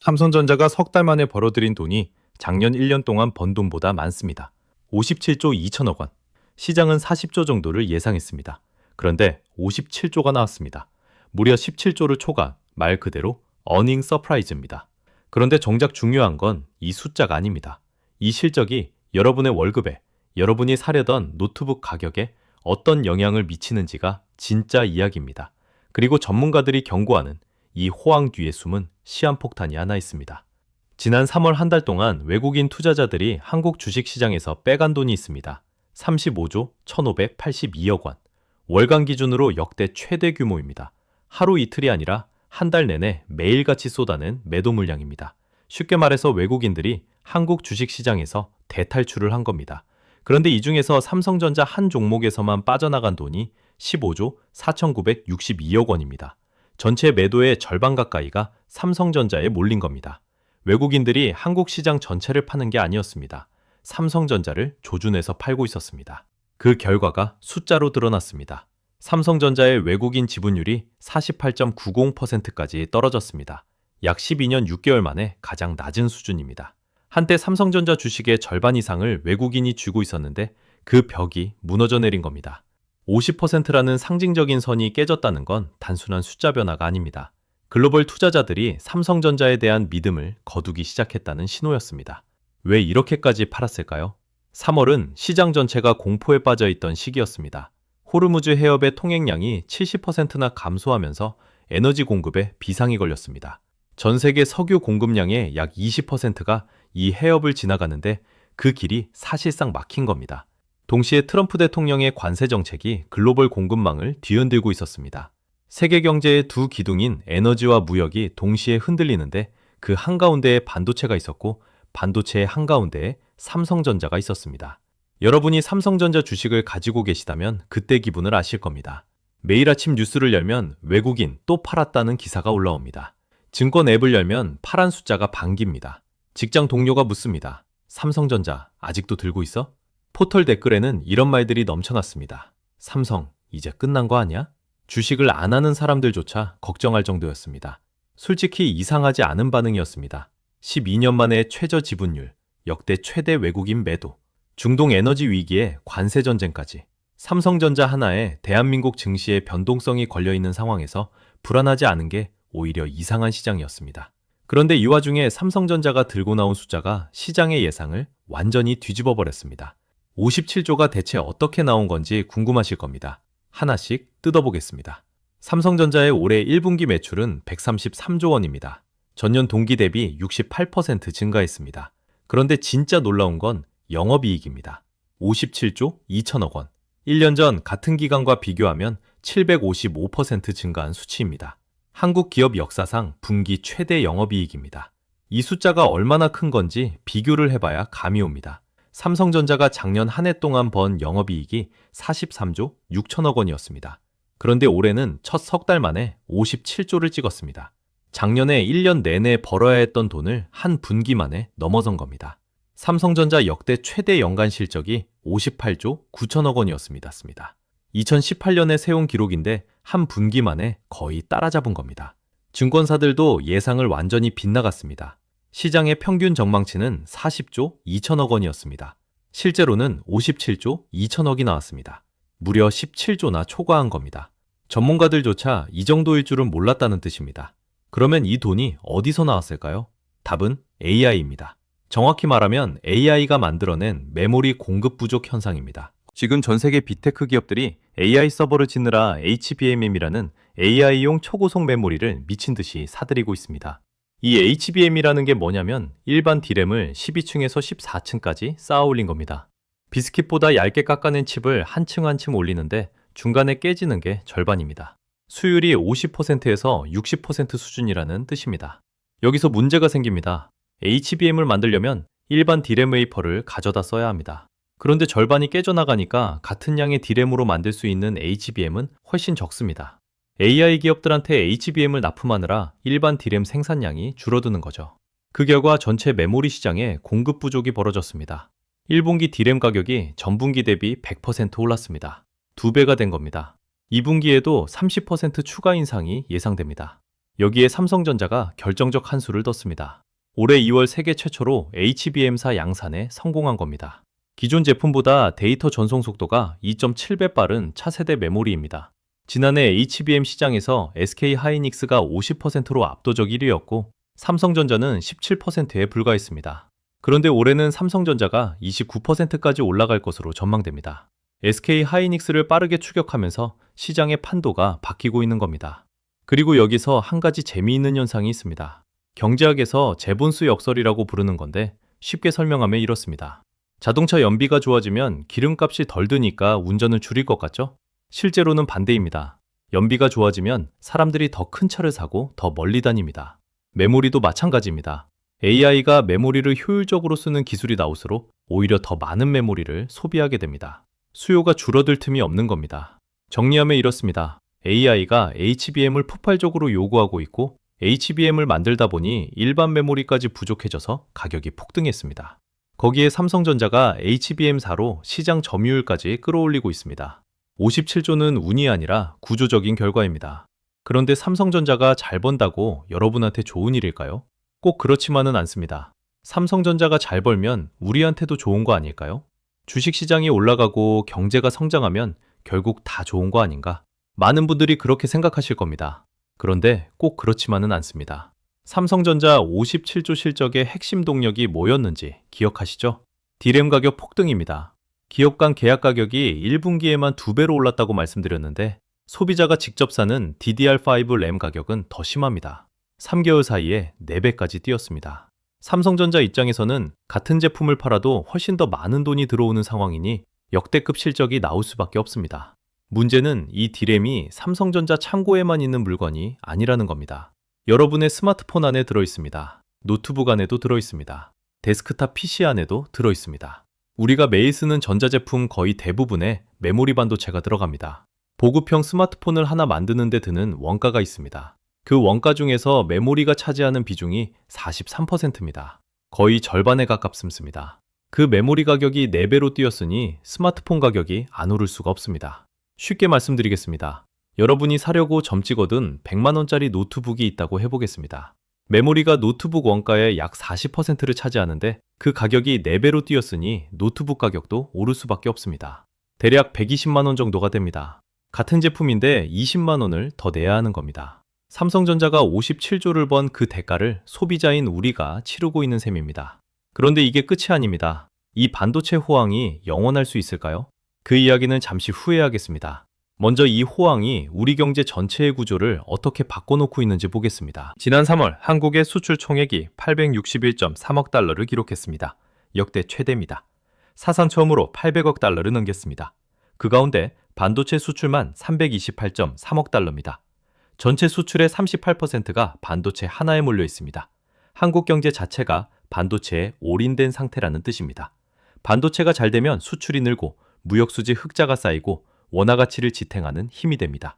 삼성전자가 석 달 만에 벌어들인 돈이 작년 1년 동안 번 돈보다 많습니다. 57조 2천억 원. 시장은 40조 정도를 예상했습니다. 그런데 57조가 나왔습니다. 무려 17조를 초과, 말 그대로 어닝 서프라이즈입니다. 그런데 정작 중요한 건 이 숫자가 아닙니다. 이 실적이 여러분의 월급에, 여러분이 사려던 노트북 가격에 어떤 영향을 미치는지가 진짜 이야기입니다. 그리고 전문가들이 경고하는 이 호황 뒤에 숨은 시한폭탄이 하나 있습니다. 지난 3월 한 달 동안 외국인 투자자들이 한국 주식시장에서 빼간 돈이 있습니다. 35조 1,582억 원. 월간 기준으로 역대 최대 규모입니다. 하루 이틀이 아니라 한 달 내내 매일같이 쏟아낸 매도 물량입니다. 쉽게 말해서 외국인들이 한국 주식시장에서 대탈출을 한 겁니다. 그런데 이 중에서 삼성전자 한 종목에서만 빠져나간 돈이 15조 4,962억 원입니다. 전체 매도의 절반 가까이가 삼성전자에 몰린 겁니다. 외국인들이 한국 시장 전체를 파는 게 아니었습니다. 삼성전자를 조준해서 팔고 있었습니다. 그 결과가 숫자로 드러났습니다. 삼성전자의 외국인 지분율이 48.90%까지 떨어졌습니다. 약 12년 6개월 만에 가장 낮은 수준입니다. 한때 삼성전자 주식의 절반 이상을 외국인이 쥐고 있었는데 그 벽이 무너져 내린 겁니다. 50%라는 상징적인 선이 깨졌다는 건 단순한 숫자 변화가 아닙니다. 글로벌 투자자들이 삼성전자에 대한 믿음을 거두기 시작했다는 신호였습니다. 왜 이렇게까지 팔았을까요? 3월은 시장 전체가 공포에 빠져 있던 시기였습니다. 호르무즈 해협의 통행량이 70%나 감소하면서 에너지 공급에 비상이 걸렸습니다. 전 세계 석유 공급량의 약 20%가 이 해협을 지나가는데 그 길이 사실상 막힌 겁니다. 동시에 트럼프 대통령의 관세 정책이 글로벌 공급망을 뒤흔들고 있었습니다. 세계 경제의 두 기둥인 에너지와 무역이 동시에 흔들리는데 그 한가운데에 반도체가 있었고 반도체의 한가운데에 삼성전자가 있었습니다. 여러분이 삼성전자 주식을 가지고 계시다면 그때 기분을 아실 겁니다. 매일 아침 뉴스를 열면 외국인 또 팔았다는 기사가 올라옵니다. 증권 앱을 열면 파란 숫자가 반깁니다. 직장 동료가 묻습니다. 삼성전자 아직도 들고 있어? 포털 댓글에는 이런 말들이 넘쳐났습니다. 삼성, 이제 끝난 거 아니야? 주식을 안 하는 사람들조차 걱정할 정도였습니다. 솔직히 이상하지 않은 반응이었습니다. 12년 만에 최저 지분율, 역대 최대 외국인 매도, 중동 에너지 위기에 관세 전쟁까지, 삼성전자 하나에 대한민국 증시의 변동성이 걸려있는 상황에서 불안하지 않은 게 오히려 이상한 시장이었습니다. 그런데 이 와중에 삼성전자가 들고 나온 숫자가 시장의 예상을 완전히 뒤집어 버렸습니다. 57조가 대체 어떻게 나온 건지 궁금하실 겁니다. 하나씩 뜯어보겠습니다. 삼성전자의 올해 1분기 매출은 133조 원입니다. 전년 동기 대비 68% 증가했습니다. 그런데 진짜 놀라운 건 영업이익입니다. 57조 2천억 원. 1년 전 같은 기간과 비교하면 755% 증가한 수치입니다. 한국 기업 역사상 분기 최대 영업이익입니다. 이 숫자가 얼마나 큰 건지 비교를 해봐야 감이 옵니다. 삼성전자가 작년 한 해 동안 번 영업이익이 43조 6천억 원이었습니다. 그런데 올해는 첫 석 달 만에 57조를 찍었습니다. 작년에 1년 내내 벌어야 했던 돈을 한 분기 만에 넘어선 겁니다. 삼성전자 역대 최대 연간 실적이 58조 9천억 원이었습니다. 2018년에 세운 기록인데 한 분기 만에 거의 따라잡은 겁니다. 증권사들도 예상을 완전히 빗나갔습니다. 시장의 평균 전망치는 40조 2천억 원이었습니다. 실제로는 57조 2천억이 나왔습니다. 무려 17조나 초과한 겁니다. 전문가들조차 이 정도일 줄은 몰랐다는 뜻입니다. 그러면 이 돈이 어디서 나왔을까요? 답은 AI입니다. 정확히 말하면 AI가 만들어낸 메모리 공급 부족 현상입니다. 지금 전 세계 빅테크 기업들이 AI 서버를 짓느라 HBM이라는 AI용 초고속 메모리를 미친 듯이 사들이고 있습니다. 이 HBM이라는 게 뭐냐면 일반 D램을 12층에서 14층까지 쌓아 올린 겁니다. 비스킷보다 얇게 깎아낸 칩을 한 층 한 층 올리는데 중간에 깨지는 게 절반입니다. 수율이 50%에서 60% 수준이라는 뜻입니다. 여기서 문제가 생깁니다. HBM을 만들려면 일반 D램 웨이퍼를 가져다 써야 합니다. 그런데 절반이 깨져나가니까 같은 양의 D램으로 만들 수 있는 HBM은 훨씬 적습니다. AI 기업들한테 HBM을 납품하느라 일반 D램 생산량이 줄어드는 거죠. 그 결과 전체 메모리 시장에 공급 부족이 벌어졌습니다. 1분기 D램 가격이 전분기 대비 100% 올랐습니다. 2배가 된 겁니다. 2분기에도 30% 추가 인상이 예상됩니다. 여기에 삼성전자가 결정적 한 수를 뒀습니다. 올해 2월 세계 최초로 HBM사 양산에 성공한 겁니다. 기존 제품보다 데이터 전송 속도가 2.7배 빠른 차세대 메모리입니다. 지난해 HBM 시장에서 SK하이닉스가 50%로 압도적 1위였고 삼성전자는 17%에 불과했습니다. 그런데 올해는 삼성전자가 29%까지 올라갈 것으로 전망됩니다. SK하이닉스를 빠르게 추격하면서 시장의 판도가 바뀌고 있는 겁니다. 그리고 여기서 한 가지 재미있는 현상이 있습니다. 경제학에서 제본스 역설이라고 부르는 건데 쉽게 설명하면 이렇습니다. 자동차 연비가 좋아지면 기름값이 덜 드니까 운전을 줄일 것 같죠? 실제로는 반대입니다. 연비가 좋아지면 사람들이 더 큰 차를 사고 더 멀리 다닙니다. 메모리도 마찬가지입니다. AI가 메모리를 효율적으로 쓰는 기술이 나올수록 오히려 더 많은 메모리를 소비하게 됩니다. 수요가 줄어들 틈이 없는 겁니다. 정리하면 이렇습니다. AI가 HBM을 폭발적으로 요구하고 있고 HBM을 만들다 보니 일반 메모리까지 부족해져서 가격이 폭등했습니다. 거기에 삼성전자가 HBM4로 시장 점유율까지 끌어올리고 있습니다. 57조는 운이 아니라 구조적인 결과입니다. 그런데 삼성전자가 잘 번다고 여러분한테 좋은 일일까요? 꼭 그렇지만은 않습니다. 삼성전자가 잘 벌면 우리한테도 좋은 거 아닐까요? 주식시장이 올라가고 경제가 성장하면 결국 다 좋은 거 아닌가? 많은 분들이 그렇게 생각하실 겁니다. 그런데 꼭 그렇지만은 않습니다. 삼성전자 57조 실적의 핵심 동력이 뭐였는지 기억하시죠? D램 가격 폭등입니다. 기업 간 계약 가격이 1분기에만 2배로 올랐다고 말씀드렸는데 소비자가 직접 사는 DDR5 램 가격은 더 심합니다. 3개월 사이에 4배까지 뛰었습니다. 삼성전자 입장에서는 같은 제품을 팔아도 훨씬 더 많은 돈이 들어오는 상황이니 역대급 실적이 나올 수밖에 없습니다. 문제는 이 D램이 삼성전자 창고에만 있는 물건이 아니라는 겁니다. 여러분의 스마트폰 안에 들어있습니다. 노트북 안에도 들어있습니다. 데스크탑 PC 안에도 들어있습니다. 우리가 매일 쓰는 전자제품 거의 대부분에 메모리 반도체가 들어갑니다. 보급형 스마트폰을 하나 만드는 데 드는 원가가 있습니다. 그 원가 중에서 메모리가 차지하는 비중이 43%입니다. 거의 절반에 가깝습니다. 그 메모리 가격이 4배로 뛰었으니 스마트폰 가격이 안 오를 수가 없습니다. 쉽게 말씀드리겠습니다. 여러분이 사려고 점 찍어둔 100만원짜리 노트북이 있다고 해보겠습니다. 메모리가 노트북 원가의 약 40%를 차지하는데 그 가격이 4배로 뛰었으니 노트북 가격도 오를 수밖에 없습니다. 대략 120만원 정도가 됩니다. 같은 제품인데 20만원을 더 내야 하는 겁니다. 삼성전자가 57조를 번 그 대가를 소비자인 우리가 치르고 있는 셈입니다. 그런데 이게 끝이 아닙니다. 이 반도체 호황이 영원할 수 있을까요? 그 이야기는 잠시 후에 하겠습니다. 먼저 이 호황이 우리 경제 전체의 구조를 어떻게 바꿔놓고 있는지 보겠습니다. 지난 3월 한국의 수출 총액이 861.3억 달러를 기록했습니다. 역대 최대입니다. 사상 처음으로 800억 달러를 넘겼습니다. 그 가운데 반도체 수출만 328.3억 달러입니다. 전체 수출의 38%가 반도체 하나에 몰려 있습니다. 한국 경제 자체가 반도체에 올인된 상태라는 뜻입니다. 반도체가 잘 되면 수출이 늘고 무역수지 흑자가 쌓이고 원화 가치를 지탱하는 힘이 됩니다.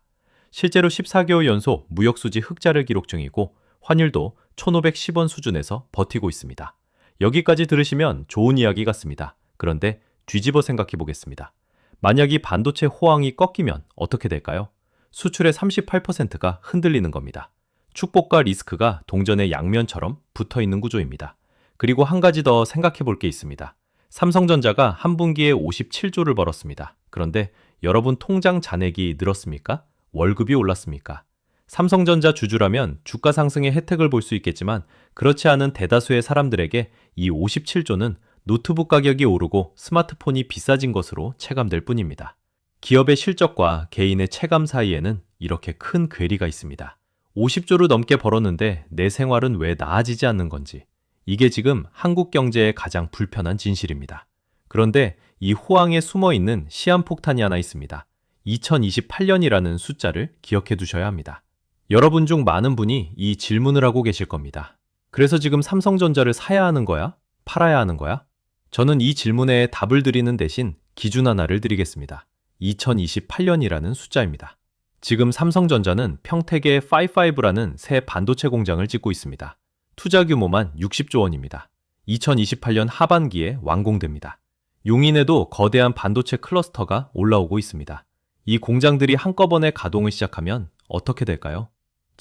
실제로 14개월 연속 무역수지 흑자를 기록 중이고 환율도 1,510원 수준에서 버티고 있습니다. 여기까지 들으시면 좋은 이야기 같습니다. 그런데 뒤집어 생각해 보겠습니다. 만약 이 반도체 호황이 꺾이면 어떻게 될까요? 수출의 38%가 흔들리는 겁니다. 축복과 리스크가 동전의 양면처럼 붙어 있는 구조입니다. 그리고 한 가지 더 생각해 볼 게 있습니다. 삼성전자가 한 분기에 57조를 벌었습니다. 그런데 여러분 통장 잔액이 늘었습니까? 월급이 올랐습니까? 삼성전자 주주라면 주가 상승의 혜택을 볼 수 있겠지만 그렇지 않은 대다수의 사람들에게 이 57조는 노트북 가격이 오르고 스마트폰이 비싸진 것으로 체감될 뿐입니다. 기업의 실적과 개인의 체감 사이에는 이렇게 큰 괴리가 있습니다. 50조를 넘게 벌었는데 내 생활은 왜 나아지지 않는 건지. 이게 지금 한국 경제의 가장 불편한 진실입니다. 그런데 이 호황에 숨어있는 시한폭탄이 하나 있습니다. 2028년이라는 숫자를 기억해 두셔야 합니다. 여러분 중 많은 분이 이 질문을 하고 계실 겁니다. 그래서 지금 삼성전자를 사야 하는 거야? 팔아야 하는 거야? 저는 이 질문에 답을 드리는 대신 기준 하나를 드리겠습니다. 2028년이라는 숫자입니다. 지금 삼성전자는 평택에 55라는 새 반도체 공장을 짓고 있습니다. 투자 규모만 60조 원입니다. 2028년 하반기에 완공됩니다. 용인에도 거대한 반도체 클러스터가 올라오고 있습니다. 이 공장들이 한꺼번에 가동을 시작하면 어떻게 될까요?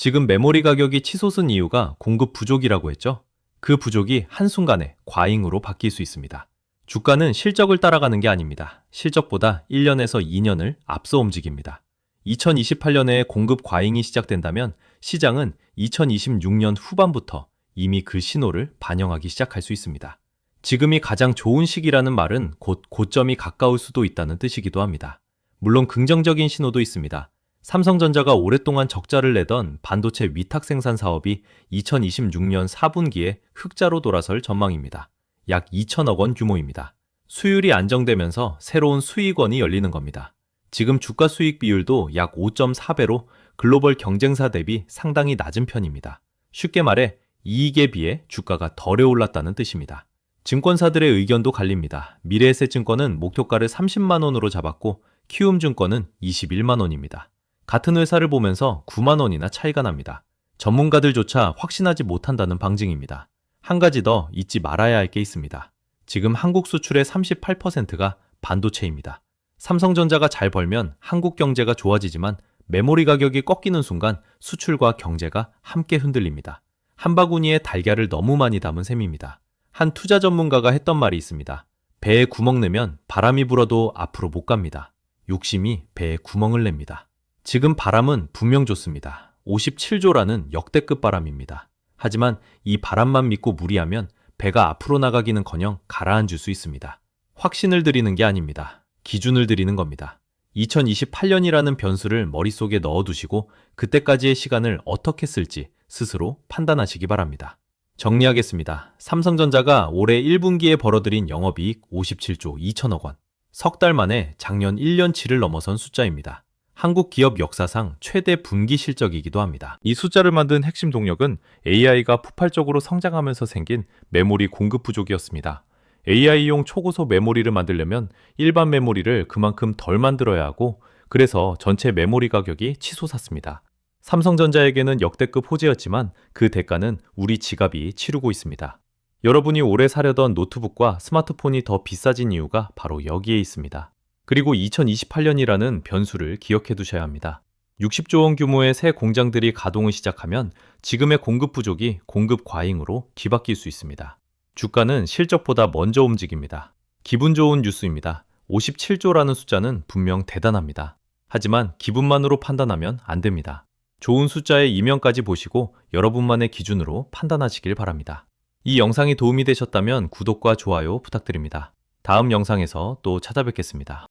지금 메모리 가격이 치솟은 이유가 공급 부족이라고 했죠? 그 부족이 한순간에 과잉으로 바뀔 수 있습니다. 주가는 실적을 따라가는 게 아닙니다. 실적보다 1년에서 2년을 앞서 움직입니다. 2028년에 공급 과잉이 시작된다면 시장은 2026년 후반부터 이미 그 신호를 반영하기 시작할 수 있습니다. 지금이 가장 좋은 시기라는 말은 곧 고점이 가까울 수도 있다는 뜻이기도 합니다. 물론 긍정적인 신호도 있습니다. 삼성전자가 오랫동안 적자를 내던 반도체 위탁 생산 사업이 2026년 4분기에 흑자로 돌아설 전망입니다. 약 2천억 원 규모입니다. 수율이 안정되면서 새로운 수익원이 열리는 겁니다. 지금 주가 수익 비율도 약 5.4배로 글로벌 경쟁사 대비 상당히 낮은 편입니다. 쉽게 말해 이익에 비해 주가가 덜에 올랐다는 뜻입니다. 증권사들의 의견도 갈립니다. 미래에셋증권은 목표가를 30만 원으로 잡았고 키움증권은 21만 원입니다. 같은 회사를 보면서 9만 원이나 차이가 납니다. 전문가들조차 확신하지 못한다는 방증입니다. 한 가지 더 잊지 말아야 할 게 있습니다. 지금 한국 수출의 38%가 반도체입니다. 삼성전자가 잘 벌면 한국 경제가 좋아지지만 메모리 가격이 꺾이는 순간 수출과 경제가 함께 흔들립니다. 한 바구니에 달걀을 너무 많이 담은 셈입니다. 한 투자 전문가가 했던 말이 있습니다. 배에 구멍 내면 바람이 불어도 앞으로 못 갑니다. 욕심이 배에 구멍을 냅니다. 지금 바람은 분명 좋습니다. 57조라는 역대급 바람입니다. 하지만 이 바람만 믿고 무리하면 배가 앞으로 나가기는커녕 가라앉을 수 있습니다. 확신을 드리는 게 아닙니다. 기준을 드리는 겁니다. 2028년이라는 변수를 머릿속에 넣어두시고 그때까지의 시간을 어떻게 쓸지 스스로 판단하시기 바랍니다. 정리하겠습니다. 삼성전자가 올해 1분기에 벌어들인 영업이익 57조 2천억 원. 석 달 만에 작년 1년치를 넘어선 숫자입니다. 한국 기업 역사상 최대 분기 실적이기도 합니다. 이 숫자를 만든 핵심 동력은 AI가 폭발적으로 성장하면서 생긴 메모리 공급 부족이었습니다. AI용 초고속 메모리를 만들려면 일반 메모리를 그만큼 덜 만들어야 하고 그래서 전체 메모리 가격이 치솟았습니다. 삼성전자에게는 역대급 호재였지만 그 대가는 우리 지갑이 치르고 있습니다. 여러분이 오래 사려던 노트북과 스마트폰이 더 비싸진 이유가 바로 여기에 있습니다. 그리고 2028년이라는 변수를 기억해 두셔야 합니다. 60조 원 규모의 새 공장들이 가동을 시작하면 지금의 공급 부족이 공급 과잉으로 뒤바뀔 수 있습니다. 주가는 실적보다 먼저 움직입니다. 기분 좋은 뉴스입니다. 57조라는 숫자는 분명 대단합니다. 하지만 기분만으로 판단하면 안 됩니다. 좋은 숫자의 이면까지 보시고 여러분만의 기준으로 판단하시길 바랍니다. 이 영상이 도움이 되셨다면 구독과 좋아요 부탁드립니다. 다음 영상에서 또 찾아뵙겠습니다.